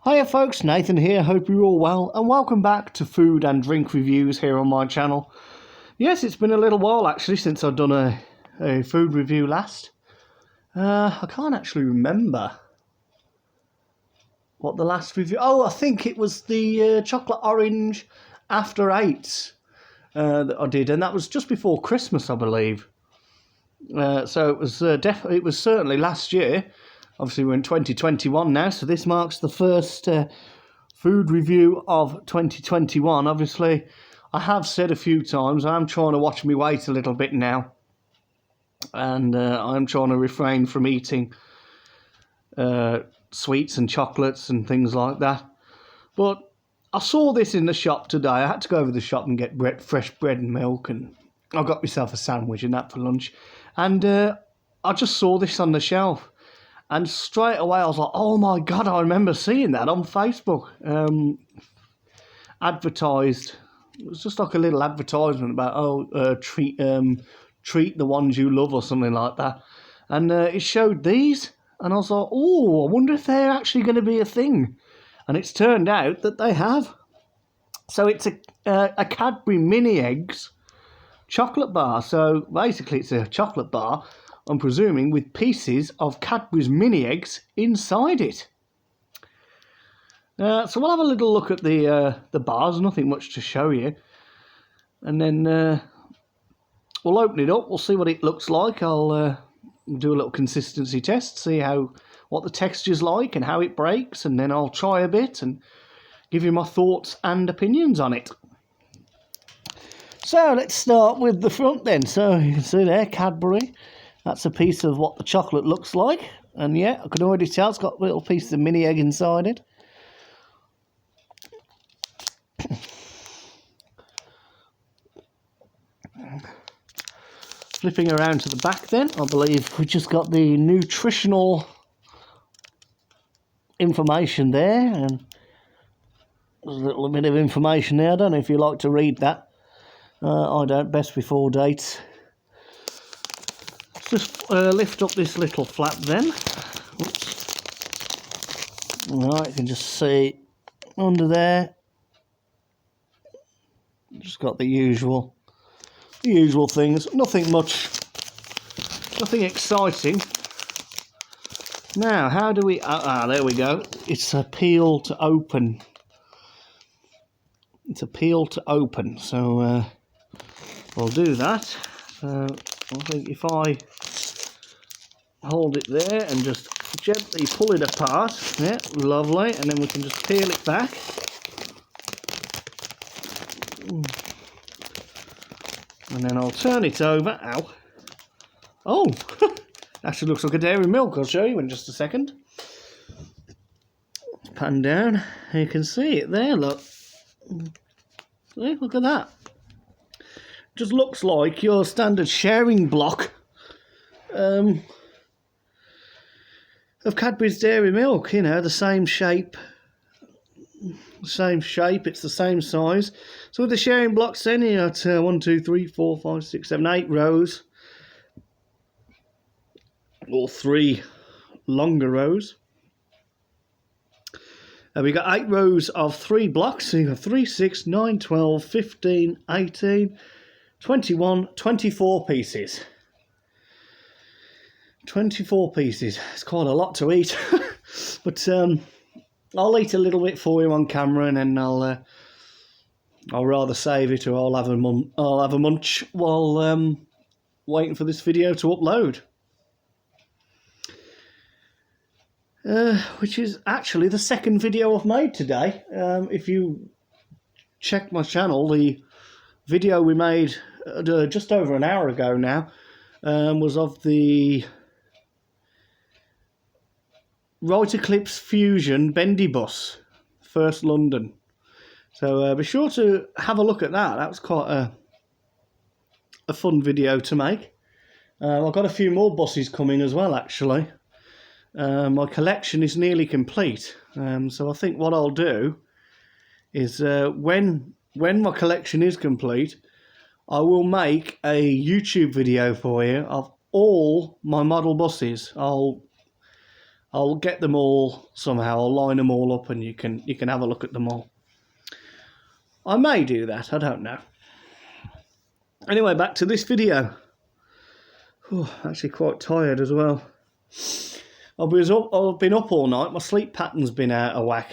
Hiya folks, Nathan here, hope you're all well, and welcome back to food and drink reviews here on my channel. Yes, it's been a little while actually since I've done a food review last. I can't actually remember what the last review... Oh, I think it was the chocolate orange after 8 that I did, and that was just before Christmas, I believe. So it was it was certainly last year. Obviously, we're in 2021 now, so this marks the first food review of 2021. Obviously, I have said a few times, I'm trying to watch my weight a little bit now. And I'm trying to refrain from eating sweets and chocolates and things like that. But I saw this in the shop today. I had to go over to the shop and get fresh bread and milk, and I got myself a sandwich and that for lunch. And I just saw this on the shelf. And straight away I was like, oh my God, I remember seeing that on Facebook. Advertised. It was just like a little advertisement about, treat the ones you love or something like that. And it showed these. And I was like, oh, I wonder if they're actually going to be a thing. And it's turned out that they have. So it's a Cadbury Mini Eggs chocolate bar. So basically it's a chocolate bar, I'm presuming, with pieces of Cadbury's mini eggs inside it. So we'll have a little look at the bars, nothing much to show you. And then we'll open it up, we'll see what it looks like. I'll do a little consistency test, see what the texture's like and how it breaks, and then I'll try a bit and give you my thoughts and opinions on it. So let's start with the front then. So you can see there, Cadbury. That's a piece of what the chocolate looks like. And yeah, I can already tell it's got a little piece of mini egg inside it. Flipping around to the back then, I believe we just got the nutritional information there. And there's a little bit of information there. I don't know if you like to read that. I don't, best before dates. Just lift up this little flap then. Oops. Right, you can just see under there. Just got the usual things. Nothing much, nothing exciting. Now, how do we? There we go. It's a peel to open. It's a peel to open. So I'll do that. I think if I hold it there and just gently pull it apart, yeah, lovely, and then we can just peel it back. And then I'll turn it over. Ow. Oh, actually looks like a dairy milk. I'll show you in just a second. Pan down. You can see it there, look. See, look at that. Just looks like your standard sharing block of Cadbury's dairy milk, you know, the same shape, it's the same size. So with the sharing blocks then, you got 1, 2, 3, 4, 5, 6, 7, 8 rows, or 3 longer rows. We got 8 rows of 3 blocks, so you have 3, 6, 9, 12, 15, 18, 21, 24 pieces. 24 pieces. It's quite a lot to eat. But I'll eat a little bit for you on camera, and then I'll rather save it, or I'll have a munch while waiting for this video to upload. Which is actually the second video I've made today. If you check my channel, the video we made just over an hour ago now was of the Right Eclipse Fusion Bendy Bus, First London. So be sure to have a look at that. That was quite a fun video to make. I've got a few more buses coming as well, actually. My collection is nearly complete. So I think what I'll do is when my collection is complete, I will make a YouTube video for you of all my model buses. I'll I'll get them all somehow. I'll line them all up and you can have a look at them all. I may do that, I don't know. Anyway, back to this video. Actually quite tired as well. I've been up all night. My sleep pattern's been out of whack.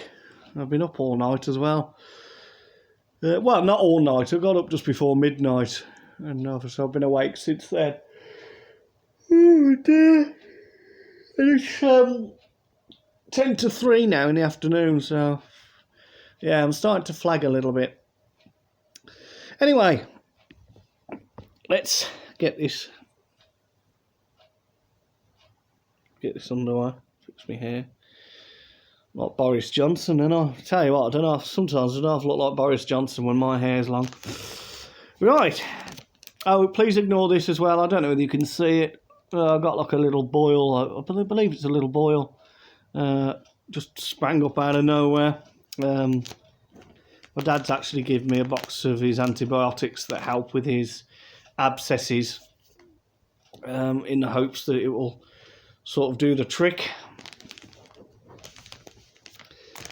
I've been up all night as well. Well, not all night. I got up just before midnight. And obviously I've been awake since then. Oh dear. And it's 10 to 3 now in the afternoon, so yeah, I'm starting to flag a little bit. Anyway, let's get this underway. Fix me hair. Like Boris Johnson, and I tell you what, I don't know. Sometimes I don't look like Boris Johnson when my hair's long. Right. Oh, please ignore this as well. I don't know whether you can see it. I've got like a little boil. I believe it's a little boil. Just sprang up out of nowhere. My dad's actually given me a box of his antibiotics that help with his abscesses, in the hopes that it will sort of do the trick.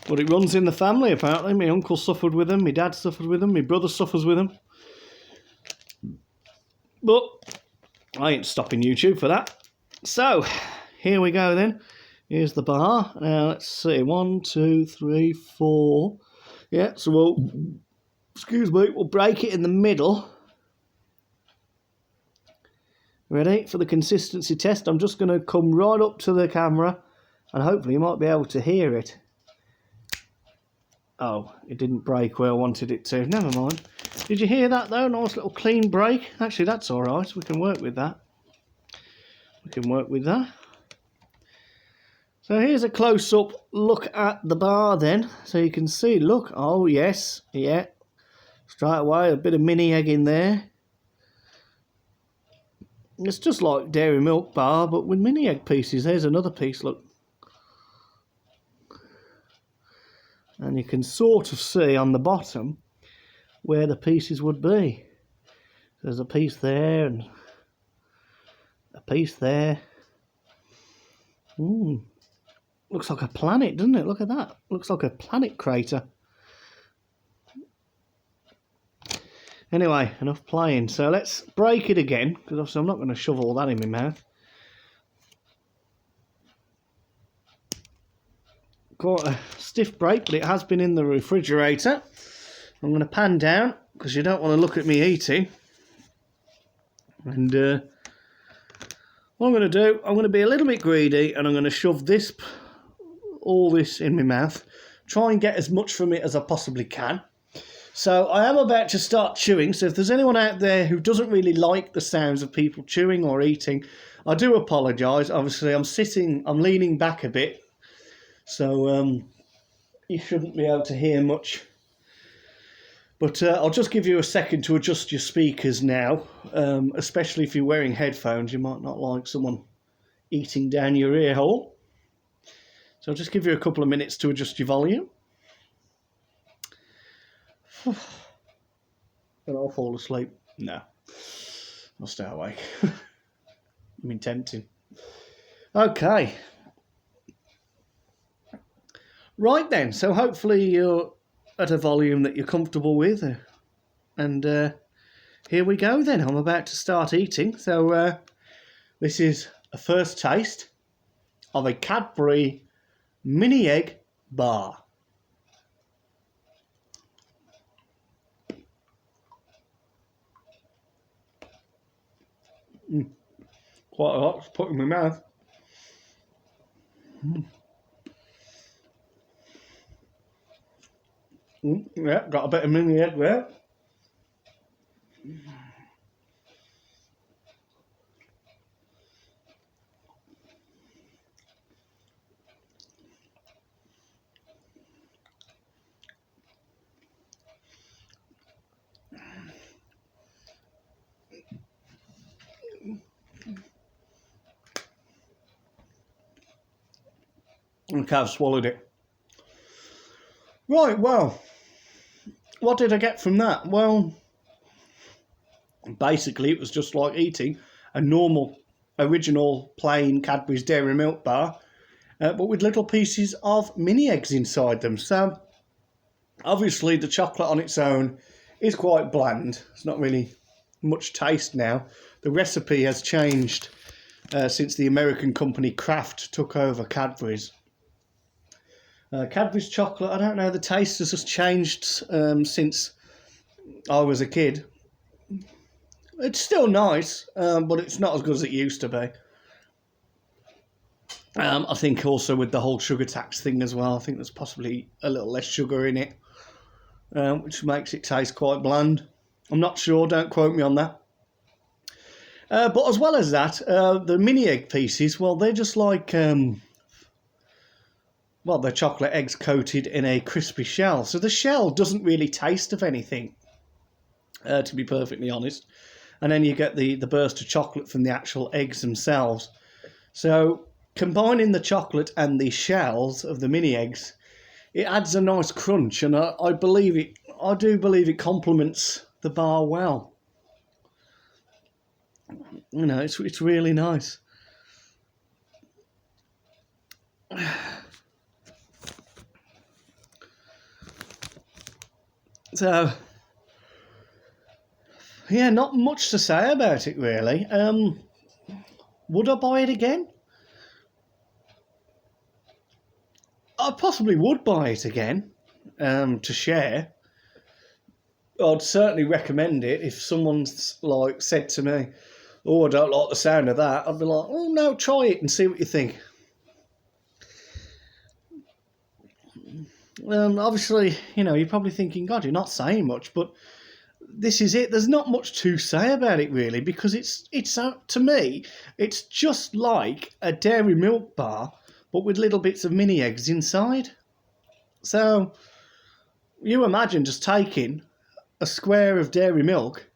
But it runs in the family, apparently. My uncle suffered with them, my dad suffered with them, my brother suffers with them. But I ain't stopping YouTube for that. So, here we go then. Here's the bar. Now, let's see. 1, 2, 3, 4. Yeah, so we'll break it in the middle. Ready for the consistency test? I'm just going to come right up to the camera and hopefully you might be able to hear it. Oh, it didn't break where I wanted it to. Never mind. Did you hear that though? Nice little clean break. Actually, that's all right. We can work with that. So here's a close-up look at the bar then. So you can see, look. Oh, yes. Yeah. Straight away, a bit of mini egg in there. It's just like dairy milk bar, but with mini egg pieces. There's another piece, look. And you can sort of see on the bottom where the pieces would be. There's a piece there and a piece there. Looks like a planet, doesn't it? Look at that. Looks like a planet crater. Anyway, enough playing. So let's break it again, because obviously I'm not going to shove all that in my mouth. Quite a stiff break, but it has been in the refrigerator. I'm going to pan down, because you don't want to look at me eating. And what I'm going to do, I'm going to be a little bit greedy, and I'm going to shove all this in my mouth. Try and get as much from it as I possibly can. So I am about to start chewing, so if there's anyone out there who doesn't really like the sounds of people chewing or eating, I do apologise. Obviously, I'm leaning back a bit, so you shouldn't be able to hear much. But I'll just give you a second to adjust your speakers now, especially if you're wearing headphones. You might not like someone eating down your ear hole. So I'll just give you a couple of minutes to adjust your volume. And I'll fall asleep. No, I'll stay awake. I mean, tempting. Okay. Right then, so hopefully you're at a volume that you're comfortable with. And here we go then. I'm about to start eating. So this is a first taste of a Cadbury mini egg bar. Quite a lot to put in my mouth. Yeah, got a bit of mini egg there. Okay, I've swallowed it. Right, well, what did I get from that? Well, basically it was just like eating a normal, original, plain Cadbury's Dairy Milk bar, but with little pieces of mini eggs inside them. So obviously the chocolate on its own is quite bland. It's not really much taste now. The recipe has changed since the American company Kraft took over Cadbury's. Cadbury's chocolate, I don't know, the taste has just changed since I was a kid. It's still nice, but it's not as good as it used to be. I think also with the whole sugar tax thing as well, I think there's possibly a little less sugar in it, which makes it taste quite bland. I'm not sure, don't quote me on that. But as well as that, the mini egg pieces, well, they're just like, they're chocolate eggs coated in a crispy shell. So the shell doesn't really taste of anything, to be perfectly honest. And then you get the burst of chocolate from the actual eggs themselves. So combining the chocolate and the shells of the mini eggs, it adds a nice crunch, and I do believe it complements the bar well. You know, it's really nice. So, yeah, not much to say about it really. Would I buy it again? I possibly would buy it again to share. I'd certainly recommend it if someone's like said to me, "Oh, I don't like the sound of that." I'd be like, "Oh no, try it and see what you think." Obviously, you know, you're probably thinking, "God, you're not saying much," but this is it. There's not much to say about it really, because it's to me, it's just like a dairy milk bar, but with little bits of mini eggs inside. So you imagine just taking a square of dairy milk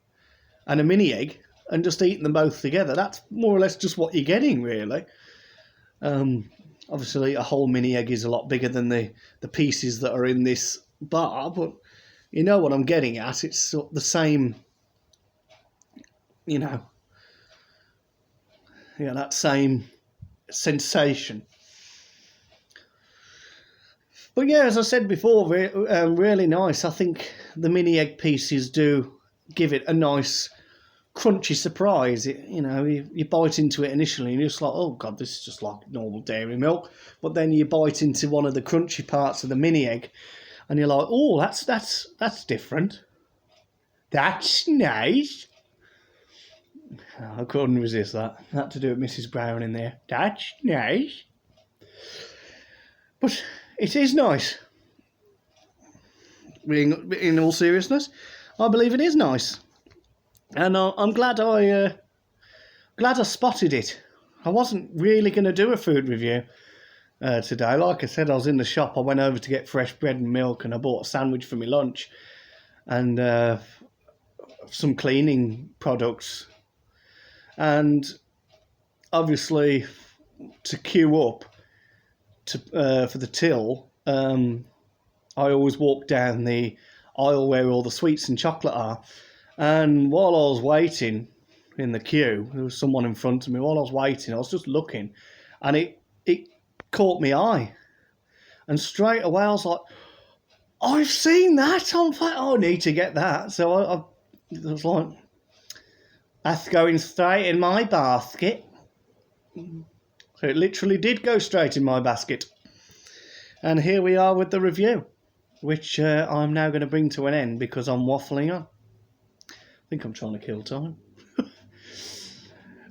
and a mini egg and just eating them both together. That's more or less just what you're getting, really. Obviously, a whole mini egg is a lot bigger than the pieces that are in this bar, but you know what I'm getting at. It's the same, you know, yeah, that same sensation. But yeah, as I said before, really nice. I think the mini egg pieces do give it a nice crunchy surprise. You know, you bite into it initially and you're just like, oh God, this is just like normal dairy milk. But then you bite into one of the crunchy parts of the mini egg and you're like, oh, that's different. That's nice. Oh, I couldn't resist that. I had to do it, Mrs. Brown in there. That's nice. But it is nice. In all seriousness, I believe it is nice, and I'm glad I spotted it. I wasn't really going to do a food review today. Like I said, I was in the shop. I went over to get fresh bread and milk, and I bought a sandwich for my lunch, and some cleaning products, and obviously to queue up for the till, I always walk down the aisle where all the sweets and chocolate are. And while I was waiting in the queue, there was someone in front of me. While I was waiting, I was just looking, and it caught my eye. And straight away, I was like, I've seen that on I need to get that. So I was like, that's going straight in my basket. So it literally did go straight in my basket. And here we are with the review, which I'm now going to bring to an end because I'm waffling on. I think I'm trying to kill time.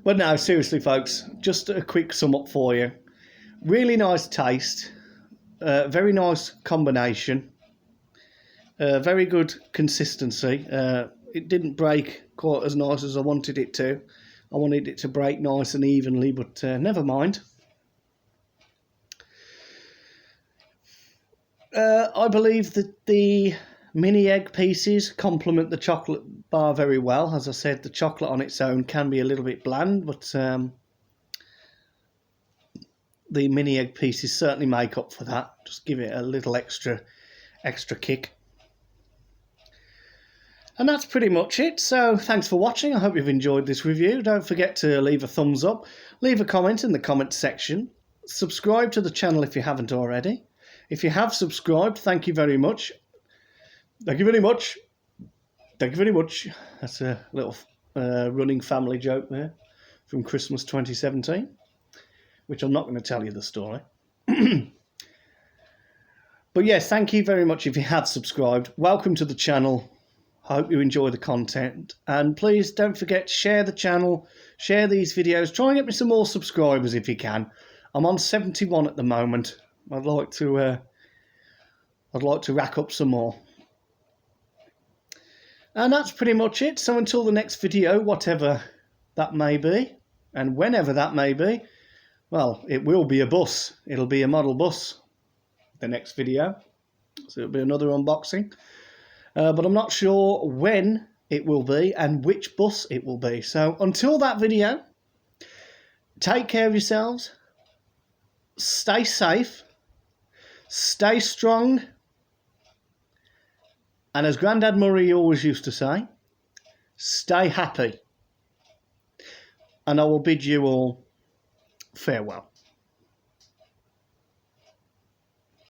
But no, seriously, folks, just a quick sum up for you. Really nice taste. Very nice combination. Very good consistency. It didn't break quite as nice as I wanted it to. I wanted it to break nice and evenly, but never mind. I believe that the mini egg pieces complement the chocolate bar very well. As I said, the chocolate on its own can be a little bit bland, but the mini egg pieces certainly make up for that. Just give it a little extra kick. And that's pretty much it. So thanks for watching. I hope you've enjoyed this review. Don't forget to leave a thumbs up, leave a comment in the comment section. subscribe to the channel if you haven't already. If you have subscribed, thank you very much. Thank you very much. Thank you very much. That's a little running family joke there from Christmas 2017, which I'm not going to tell you the story. But yes, thank you very much if you have subscribed. Welcome to the channel. I hope you enjoy the content. And please don't forget to share the channel, share these videos. Try and get me some more subscribers if you can. I'm on 71 at the moment. I'd like to rack up some more. And that's pretty much it. So until the next video, whatever that may be, and whenever that may be, well, it will be a bus. It'll be a model bus, the next video. So it'll be another unboxing. But I'm not sure when it will be and which bus it will be. So until that video, take care of yourselves. Stay safe. Stay strong. And as Grandad Murray always used to say, stay happy. And I will bid you all farewell.